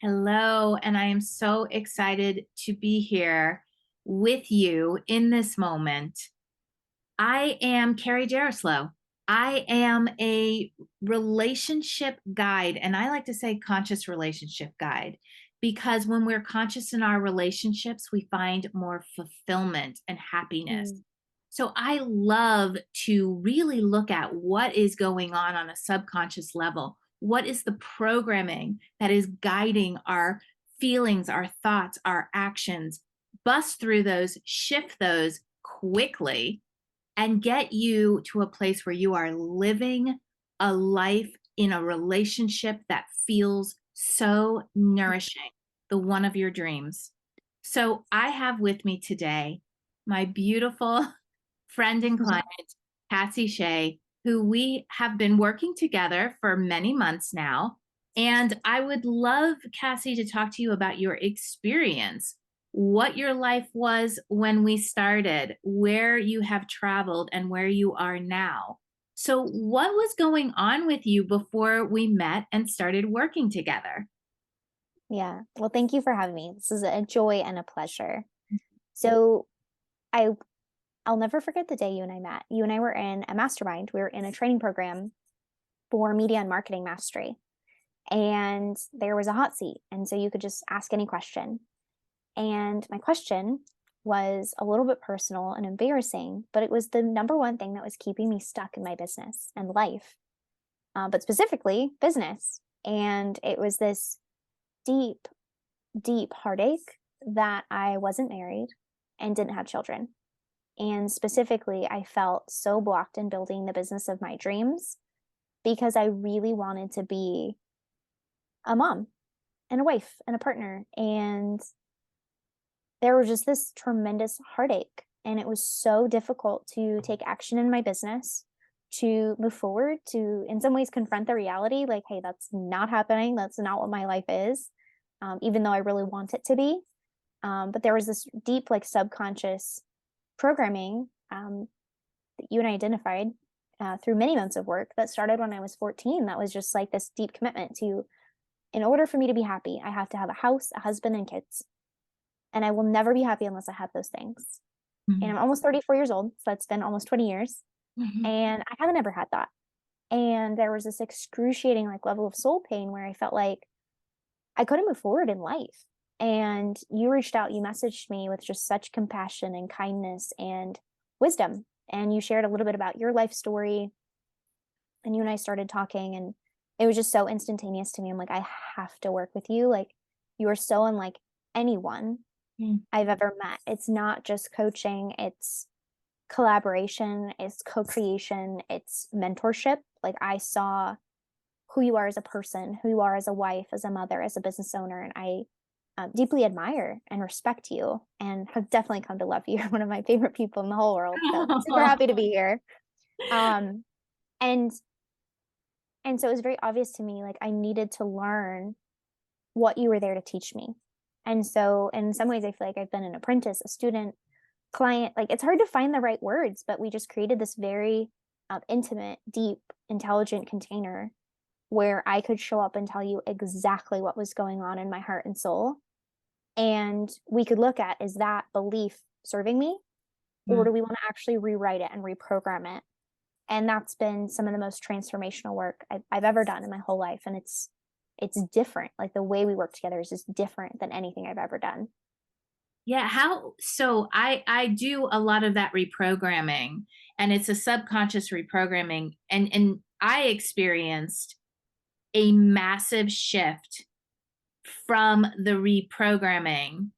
Hello, and I am so excited to be here with you in this moment. I am Carrie Jaroslaw. I am a relationship guide, and I like to say conscious relationship guide because when we're conscious in our relationships, we find more fulfillment and happiness. Mm, So I love to really look at what is going on a subconscious level. What is the programming that is guiding our feelings, our thoughts, our actions? Bust through those, shift those quickly, and get you to a place where you are living a life in a relationship that feels so nourishing, the one of your dreams. So I have with me today my beautiful friend and client, Cassie Shea, who we have been working together for many months now. And I would love, Cassie, to talk to you about your experience, what your life was when we started, where you have traveled, and where you are now. So, what was going on with you before we met and started working together? yeah. Well, thank you for having me. This is a joy and a pleasure. So I I'll never forget the day you and I met. You and I were in a mastermind. We were in a training program for media and marketing mastery. And there was a hot seat. And so you could just ask any question. And my question was a little bit personal and embarrassing, but it was the number one thing that was keeping me stuck in my business and life, but specifically business. And it was this deep deep heartache that I wasn't married and didn't have children. And specifically, I felt so blocked in building the business of my dreams because I really wanted to be a mom and a wife and a partner. And there was just this tremendous heartache. And it was so difficult to take action in my business, to move forward, to in some ways confront the reality like, hey, that's not happening. That's not what my life is, even though I really want it to be. But there was this deep, like subconscious programming that you and I identified through many months of work that started when I was 14. That was just like this deep commitment to, in order for me to be happy, I have to have a house, a husband, and kids. And I will never be happy unless I have those things. And I'm Mhm. almost 34 years old. So that's been almost 20 years. Mhm. And I haven't ever had that. And there was this excruciating like level of soul pain where I felt like I couldn't move forward in life. And you reached out, you messaged me with just such compassion and kindness and wisdom. And you shared a little bit about your life story. And you and I started talking, and it was just so instantaneous to me. I'm like, I have to work with you. Like, you are so unlike anyone Mhm. I've ever met. It's not just coaching, it's collaboration, it's co creation, it's mentorship. Like, I saw who you are as a person, who you are as a wife, as a mother, as a business owner. And I deeply admire and respect you and have definitely come to love you. You're one of my favorite people in the whole world. So super happy to be here. Um, and and so it was very obvious to me, like I needed to learn what you were there to teach me. And so in some ways, I feel like I've been an apprentice, a student, client. Like it's hard to find the right words, but we just created this very intimate, deep, intelligent container where I could show up and tell you exactly what was going on in my heart and soul. And we could look at, is that belief serving me? Or do we want to actually rewrite it and reprogram it? And that's been some of the most transformational work I've ever done in my whole life. And it's different. Like the way we work together is just different than anything I've ever done. Yeah, how so I do a lot of that reprogramming, and it's a subconscious reprogramming, and I experienced a massive shift from the reprogramming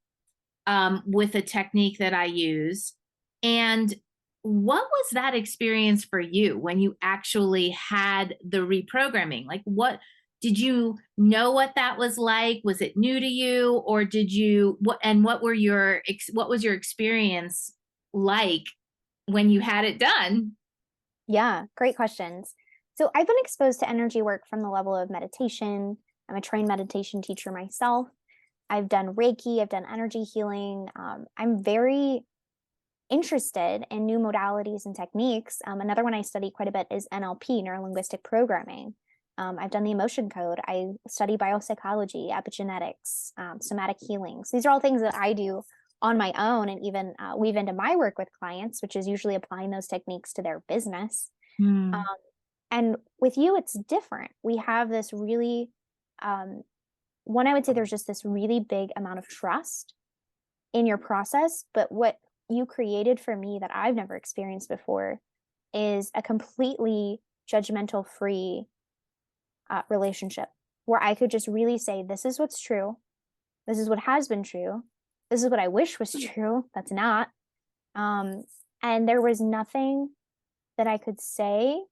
with a technique that I use. And what was that experience for you when you actually had the reprogramming? Like, what did you know what that was like? Was it new to you, or did you what? And what was your experience like when you had it done? Yeah, great questions. So I've been exposed to energy work from the level of meditation. I'm a trained meditation teacher myself. I've done Reiki, I've done energy healing. I'm very interested in new modalities and techniques. Another one I study quite a bit is NLP, neuro linguistic programming. I've done the emotion code. I study biopsychology, epigenetics, somatic healings. These are all things that I do on my own and even weave into my work with clients, which is usually applying those techniques to their business. Um, Mm. and with you, it's different. We have this really, um, one, I would say there's just this really big amount of trust in your process. But what you created for me that I've never experienced before is a completely judgmental free relationship where I could just really say, this is what's true. This is what has been true. This is what I wish was true. That's not. Um, and there was nothing that I could say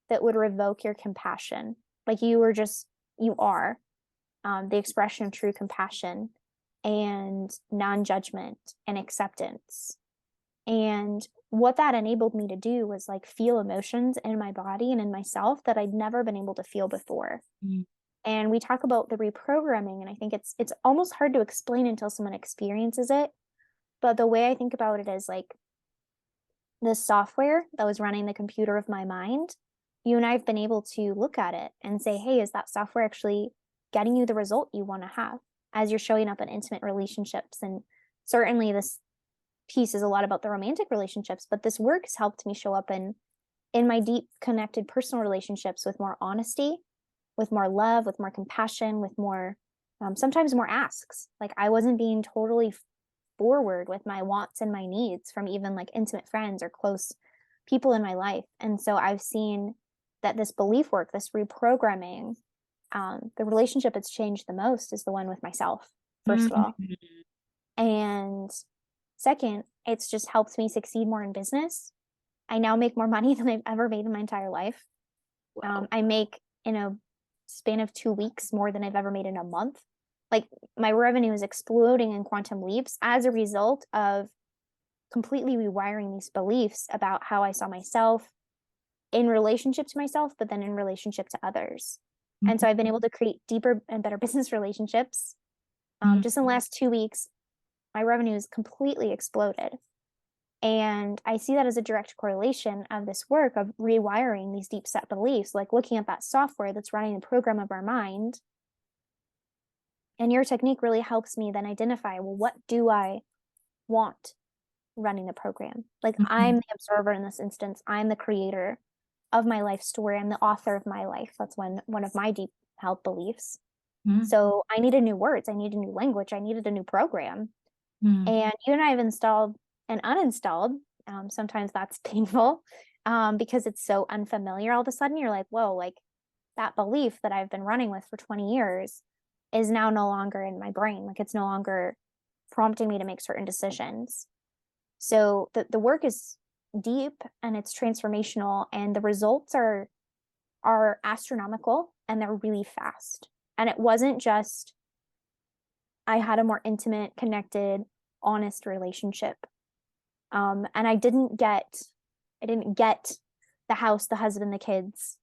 that would revoke your compassion. Like you were just, you are the expression of true compassion and non judgment and acceptance. And what that enabled me to do was like feel emotions in my body and in myself that I'd never been able to feel before. Mm. And we talk about the reprogramming, and I think it's almost hard to explain until someone experiences it. But the way I think about it is like the software that was running the computer of my mind, you and I have been able to look at it and say, hey, is that software actually getting you the result you want to have as you're showing up in intimate relationships? And certainly this piece is a lot about the romantic relationships, but this work has helped me show up in my deep connected personal relationships with more honesty, with more love, with more compassion, with more sometimes more asks. Like I wasn't being totally forward with my wants and my needs from even like intimate friends or close people in my life. And so I've seen that this belief work, this reprogramming, the relationship that's changed the most is the one with myself, first of all. Mhm. And second, it's just helped me succeed more in business. I now make more money than I've ever made in my entire life. Wow. I make in a span of 2 weeks more than I've ever made in a month. Like my revenue is exploding in quantum leaps as a result of completely rewiring these beliefs about how I saw myself in relationship to myself, but then in relationship to others. And Mhm. so I've been able to create deeper and better business relationships. Mhm. Just in the last 2 weeks, my revenue has completely exploded. And I see that as a direct correlation of this work of rewiring these deep set beliefs, like looking at that software that's running the program of our mind. And your technique really helps me then identify, well, what do I want running the program? Like I'm Mhm. the observer in this instance. I'm the creator of my life story. I'm the author of my life. That's one of my deep held beliefs. Mhm. So I needed new words. I needed a new language. I needed a new program. Mhm. And you and I have installed and uninstalled. Sometimes that's painful because it's so unfamiliar. All of a sudden, you're like, whoa, like that belief that I've been running with for 20 years is now no longer in my brain. Like it's no longer prompting me to make certain decisions. So the work is deep and it's transformational, and the results are astronomical and they're really fast. And it wasn't just I had a more intimate, connected, honest relationship. And I didn't get the house, the husband, the kids.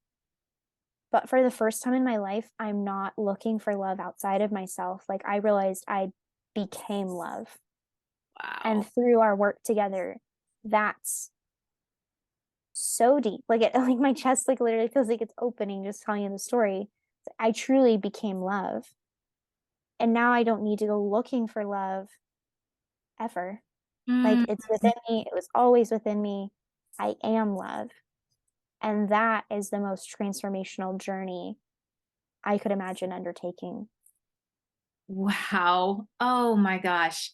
But for the first time in my life, I'm not looking for love outside of myself. Like I realized I became love. And Wow. through our work together, that's so deep. Like it like my chest like literally feels like it's opening just telling you the story. I truly became love. And now I don't need to go looking for love ever. Like Mm. it's within me. It was always within me. I am love. And that is the most transformational journey I could imagine undertaking. Wow. Oh my gosh.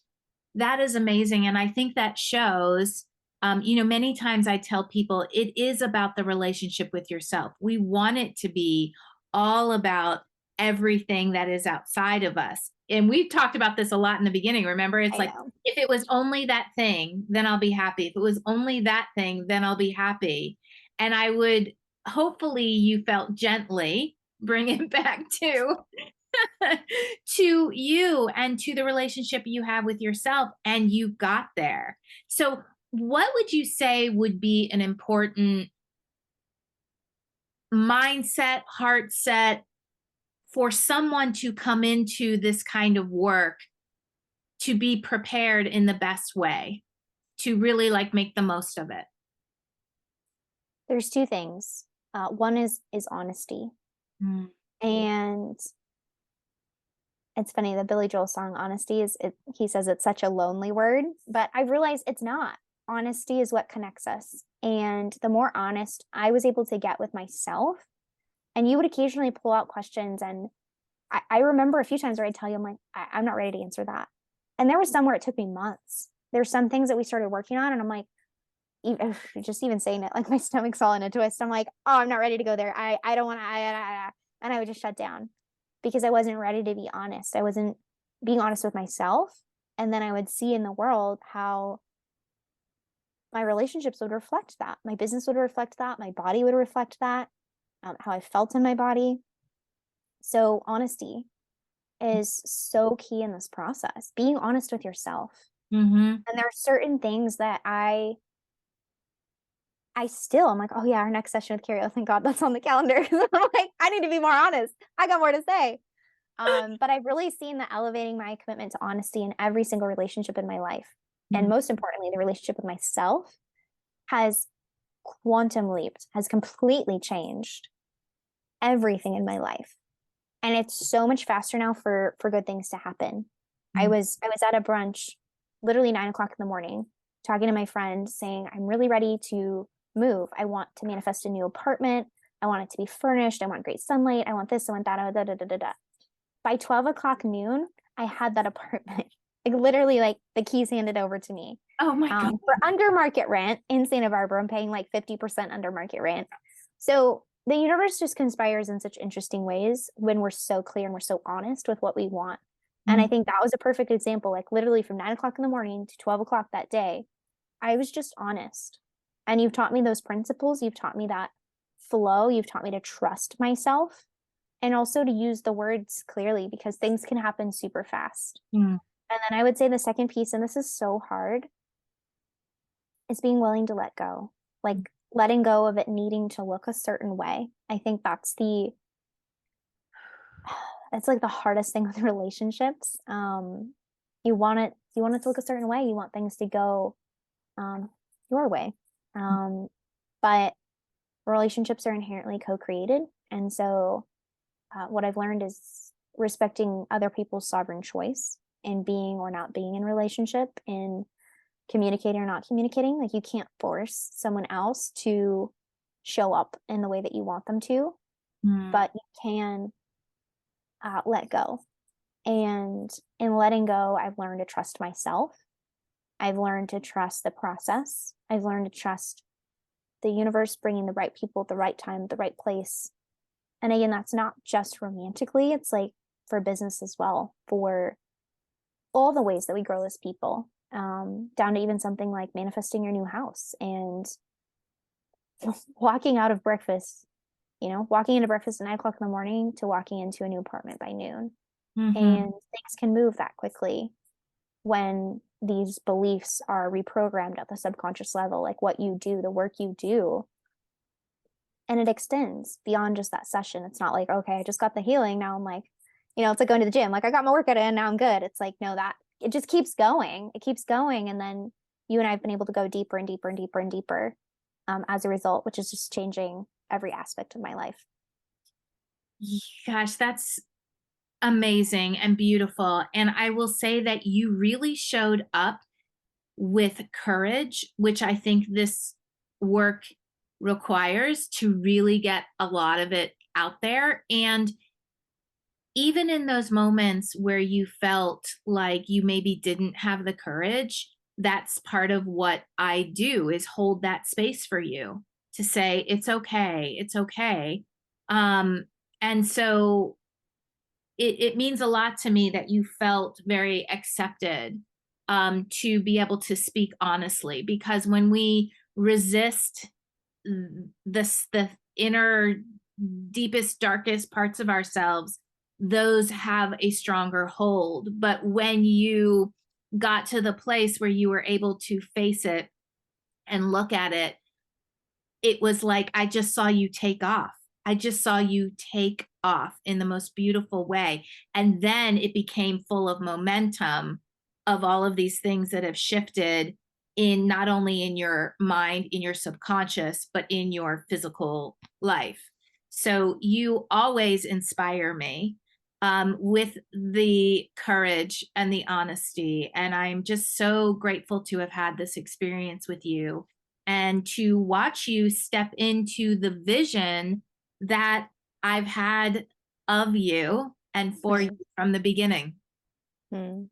That is amazing. And I think that shows, many times I tell people it is about the relationship with yourself. We want it to be all about everything that is outside of us. And we've talked about this a lot in the beginning. Remember, it's I like, know. if it was only that thing, then I'll be happy. If it was only that thing, then I'll be happy. And I would hopefully you felt gently bring it back to to you and to the relationship you have with yourself, and you got there. So what would you say would be an important mindset, heart set for someone to come into this kind of work to be prepared in the best way to really like make the most of it? There's two things. One is honesty. Mm. And it's funny, the Billy Joel song, Honesty, he says it's such a lonely word, but I realized it's not. Honesty is what connects us. And the more honest I was able to get with myself, and you would occasionally pull out questions. And I remember a few times where I'd tell you, I'm like, I'm not ready to answer that. And there was some where it took me months. There's some things that we started working on, and I'm like, just even saying it, like my stomach's all in a twist. I'm like, oh, I'm not ready to go there. I don't want to, and I would just shut down because I wasn't ready to be honest. I wasn't being honest with myself. And then I would see in the world how my relationships would reflect that. My business would reflect that. My body would reflect that, how I felt in my body. So honesty is so key in this process, being honest with yourself. Mhm. And there are certain things that I'm like, oh yeah, our next session with Carrie, oh thank God that's on the calendar. I'm like, I need to be more honest. I got more to say. But I've really seen that elevating my commitment to honesty in every single relationship in my life, and Mm. most importantly, the relationship with myself has quantum leaped, has completely changed everything in my life. And it's so much faster now for good things to happen. Mm. I was at a brunch, literally 9 o'clock in the morning, talking to my friend, saying, I'm really ready to move. I want to manifest a new apartment. I want it to be furnished. I want great sunlight. I want this. I want that. Da, da, da, da, da. By 12 o'clock noon, I had that apartment. Like literally, like the keys handed over to me. Oh my God. For under market rent in Santa Barbara. I'm paying like 50% under market rent. So the universe just conspires in such interesting ways when we're so clear and we're so honest with what we want. And I Mm. think that was a perfect example. Like literally from 9 o'clock in the morning to 12 o'clock that day, I was just honest. And you've taught me those principles. You've taught me that flow. You've taught me to trust myself and also to use the words clearly because things can happen super fast. Mm. And then I would say the second piece, and this is so hard, is being willing to let go. Like letting go of it needing to look a certain way. I think it's like the hardest thing with relationships. You want it to look a certain way. You want things to go your way. Um, but relationships are inherently co-created. And so what I've learned is respecting other people's sovereign choice in being or not being in relationship, in communicating or not communicating. Like you can't force someone else to show up in the way that you want them to, Mm. but you can let go. And in letting go, I've learned to trust myself. I've learned to trust the process. I've learned to trust the universe bringing the right people at the right time, the right place. And again, that's not just romantically, it's like for business as well, for all the ways that we grow as people, down to even something like manifesting your new house and walking out of breakfast, walking into breakfast at 9 o'clock in the morning to walking into a new apartment by noon. Mhm. And things can move that quickly when these beliefs are reprogrammed at the subconscious level, like what you do, the work you do. And it extends beyond just that session. It's not like, okay, I just got the healing. Now I'm like, it's like going to the gym. Like I got my workout in, now I'm good. It's like, no, that it just keeps going. It keeps going. And then you and I have been able to go deeper and deeper and deeper and deeper as a result, which is just changing every aspect of my life. Gosh, that's amazing and beautiful. And I will say that you really showed up with courage, which I think this work requires to really get a lot of it out there. And even in those moments where you felt like you maybe didn't have the courage, that's part of what I do is hold that space for you to say, it's okay, it's okay. Um, and so it means a lot to me that you felt very accepted to be able to speak honestly, because when we resist the inner deepest darkest parts of ourselves, those have a stronger hold. But when you got to the place where you were able to face it and look at it, it was like I just saw you take off. I just saw you take off in the most beautiful way. And then it became full of momentum of all of these things that have shifted in not only in your mind, in your subconscious, but in your physical life. So you always inspire me with the courage and the honesty. And I'm just so grateful to have had this experience with you and to watch you step into the vision that I've had of you and for you Mm, from the beginning. mm,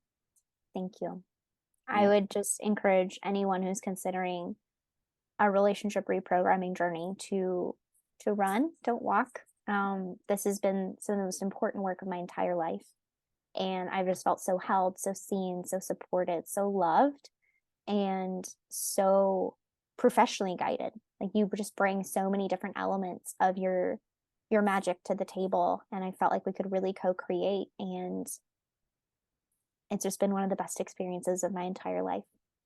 thank you. I Thank would just encourage anyone who's considering a relationship reprogramming journey to run, don't walk. This has been some of the most important work of my entire life, and I've just felt so held, so seen, so supported, so loved, and so professionally guided. Like you just bring so many different elements of your magic to the table, and I felt like we could really co-create, and it's just been one of the best experiences of my entire life.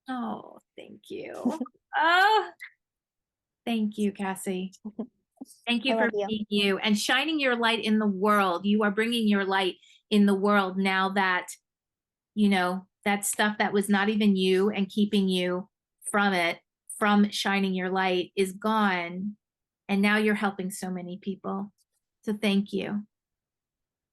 Oh, thank you. Oh, thank you, Cassie. Thank I you for love you. being you and shining your light in the world. You are bringing your light in the world now that, that stuff that was not even you and keeping you from it, from shining your light is gone. And now you're helping so many people. So thank you.